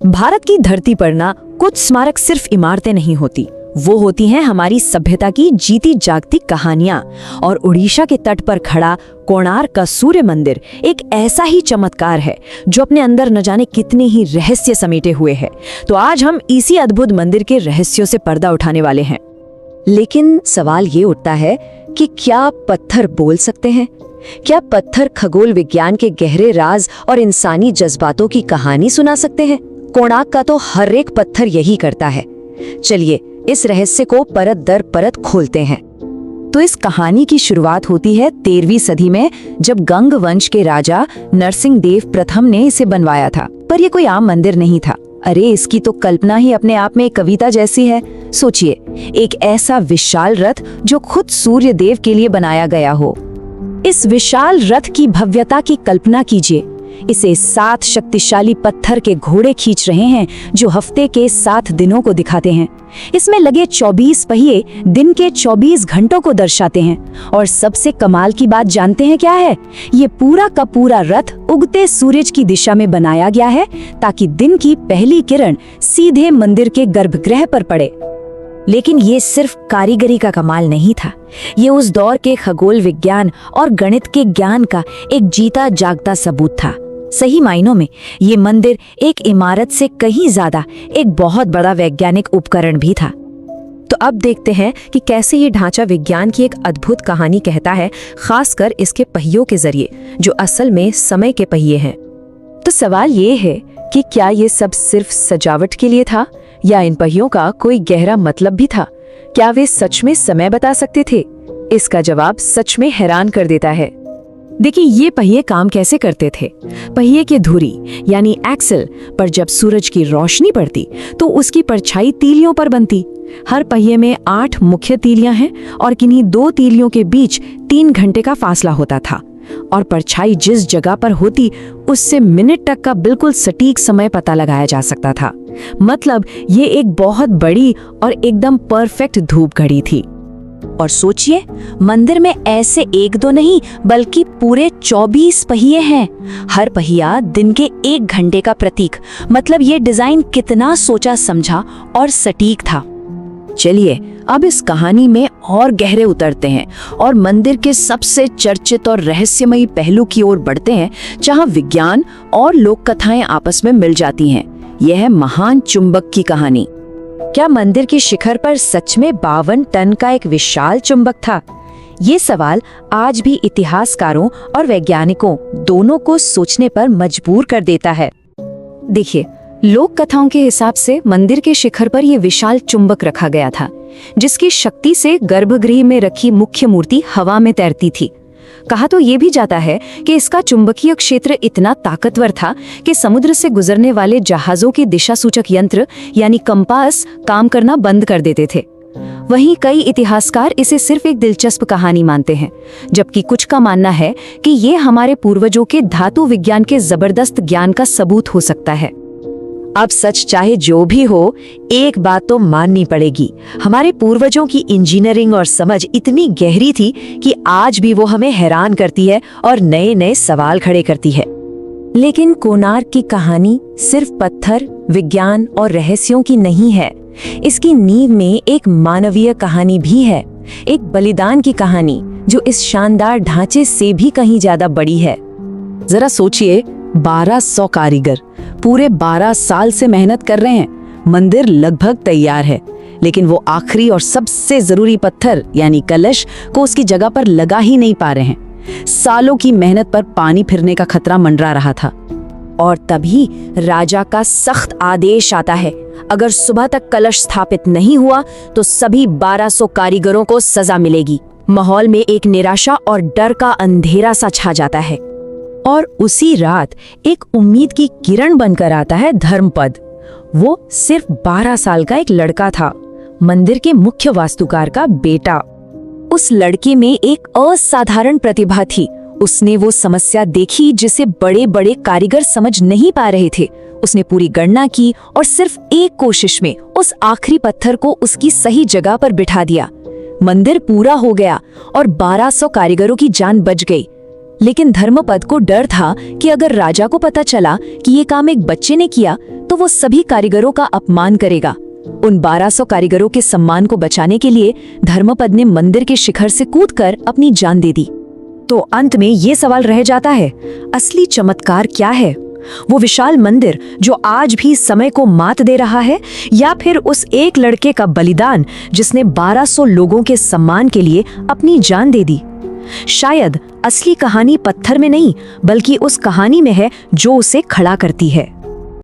भारत की धरती पर ना कुछ स्मारक सिर्फ इमारतें नहीं होती, वो होती हैं हमारी सभ्यता की जीती जागती कहानियां। और उड़ीसा के तट पर खड़ा कोणार्क का सूर्य मंदिर एक ऐसा ही चमत्कार है जो अपने अंदर न जाने कितने ही रहस्य समेटे हुए है। तो आज हम इसी अद्भुत मंदिर के रहस्यों से पर्दा उठाने वाले हैं। लेकिन सवाल ये उठता है कि क्या पत्थर बोल सकते हैं? क्या पत्थर खगोल विज्ञान के गहरे राज और इंसानी जज्बातों की कहानी सुना सकते हैं? कोणार्क का तो हर एक पत्थर यही करता है। चलिए इस रहस्य को परत दर परत खोलते हैं। तो इस कहानी की शुरुआत होती है 13वीं सदी में, जब गंग वंश के राजा नरसिंहदेव प्रथम ने इसे बनवाया था। पर यह कोई आम मंदिर नहीं था। अरे इसकी तो कल्पना ही अपने आप में एक कविता जैसी है। सोचिए, एक ऐसा विशाल रथ जो खुद सूर्य देव के लिए बनाया गया हो। इस विशाल रथ की भव्यता की कल्पना कीजिए। इसे 7 शक्तिशाली पत्थर के घोड़े खींच रहे हैं जो हफ्ते के 7 दिनों को दिखाते हैं। इसमें लगे 24 पहिए दिन के 24 घंटों को दर्शाते हैं। और सबसे कमाल की बात जानते हैं क्या है? ये पूरा का पूरा रथ उगते सूरज की दिशा में बनाया गया है ताकि दिन की पहली किरण सीधे मंदिर के गर्भगृह पर पड़े। लेकिन ये सिर्फ कारीगरी का कमाल नहीं था, ये उस दौर के खगोल विज्ञान और गणित के ज्ञान का एक जीता जागता सबूत था। सही मायनों में ये मंदिर एक इमारत से कहीं ज्यादा एक बहुत बड़ा वैज्ञानिक उपकरण भी था। तो अब देखते हैं कि कैसे ये ढांचा विज्ञान की एक अद्भुत कहानी कहता है, खासकर इसके पहियों के जरिए जो असल में समय के पहिए हैं। तो सवाल ये है कि क्या ये सब सिर्फ सजावट के लिए था या इन पहियों का कोई गहरा मतलब भी था? क्या वे सच में समय बता सकते थे? इसका जवाब सच में हैरान कर देता है। देखिए ये पहिए काम कैसे करते थे। पहिए की धुरी यानी एक्सल पर जब सूरज की रोशनी पड़ती तो उसकी परछाई तीलियों पर बनती। हर पहिए में 8 मुख्य तीलियां हैं और किन्हीं 2 तीलियों के बीच 3 घंटे का फासला होता था। और परछाई जिस जगह पर होती उससे मिनट तक का बिल्कुल सटीक समय पता लगाया जा सकता था। मतलब ये एक बहुत बड़ी और एकदम परफेक्ट धूप घड़ी थी। और सोचिए, मंदिर में ऐसे 1-2 नहीं बल्कि पूरे 24 पहिए हैं। हर पहिया दिन के 1 घंटे का प्रतीक। मतलब ये डिजाइन कितना सोचा समझा और सटीक था। चलिए अब इस कहानी में और गहरे उतरते हैं और मंदिर के सबसे चर्चित और रहस्यमयी पहलू की ओर बढ़ते हैं, जहां विज्ञान और लोक कथाएं आपस में मिल जाती हैं। यह है महान चुंबक की कहानी। क्या मंदिर के शिखर पर सच में 52 टन का एक विशाल चुंबक था? ये सवाल आज भी इतिहासकारों और वैज्ञानिकों दोनों को सोचने पर मजबूर कर देता है। देखिए, लोक कथाओं के हिसाब से मंदिर के शिखर पर यह विशाल चुंबक रखा गया था, जिसकी शक्ति से गर्भगृह में रखी मुख्य मूर्ति हवा में तैरती थी। कहा तो ये भी जाता है कि इसका चुंबकीय क्षेत्र इतना ताकतवर था कि समुद्र से गुजरने वाले जहाजों के दिशा सूचक यंत्र यानी कंपास काम करना बंद कर देते थे। वहीं कई इतिहासकार इसे सिर्फ एक दिलचस्प कहानी मानते हैं, जबकि कुछ का मानना है कि ये हमारे पूर्वजों के धातु विज्ञान के जबरदस्त ज्ञान का सबूत हो सकता है। अब सच चाहे जो भी हो, एक बात तो माननी पड़ेगी, हमारे पूर्वजों की इंजीनियरिंग और समझ इतनी गहरी थी कि आज भी वो हमें हैरान करती है और नए नए सवाल खड़े करती है। लेकिन कोणार्क की कहानी सिर्फ पत्थर, विज्ञान और रहस्यों की नहीं है। इसकी नींव में एक मानवीय कहानी भी है, एक बलिदान की कहानी जो इस शानदार ढांचे से भी कहीं ज्यादा बड़ी है। जरा सोचिए, 1200 कारीगर पूरे 12 साल से मेहनत कर रहे हैं। मंदिर लगभग तैयार है, लेकिन वो आखिरी और सबसे जरूरी पत्थर यानी कलश को उसकी जगह पर लगा ही नहीं पा रहे हैं। सालों की मेहनत पर पानी फिरने का खतरा मंडरा रहा था। और तभी राजा का सख्त आदेश आता है, अगर सुबह तक कलश स्थापित नहीं हुआ तो सभी 1200 कारीगरों को सजा मिलेगी। माहौल में एक निराशा और डर का अंधेरा सा छा जाता है। और उसी रात एक उम्मीद की किरण बनकर आता है धर्मपद। वो सिर्फ 12 साल का एक लड़का था, मंदिर के मुख्य वास्तुकार का बेटा। उस लड़के में एक असाधारण प्रतिभा थी। उसने वो समस्या देखी जिसे बड़े बड़े कारीगर समझ नहीं पा रहे थे। उसने पूरी गणना की और सिर्फ एक कोशिश में उस आखिरी पत्थर को उसकी सही जगह पर बिठा दिया। मंदिर पूरा हो गया और 1200 कारीगरों की जान बच गई। लेकिन धर्मपद को डर था कि अगर राजा को पता चला कि ये काम एक बच्चे ने किया तो वो सभी कारीगरों का अपमान करेगा। उन 1200 कारीगरों के सम्मान को बचाने के लिए धर्मपद ने मंदिर के शिखर से कूदकर अपनी जान दे दी। तो अंत में ये सवाल रह जाता है, असली चमत्कार क्या है? वो विशाल मंदिर जो आज भी समय को मात दे रहा है, या फिर उस एक लड़के का बलिदान जिसने 1200 लोगों के सम्मान के लिए अपनी जान दे दी? शायद असली कहानी पत्थर में नहीं, बल्कि उस कहानी में है जो उसे खड़ा करती है।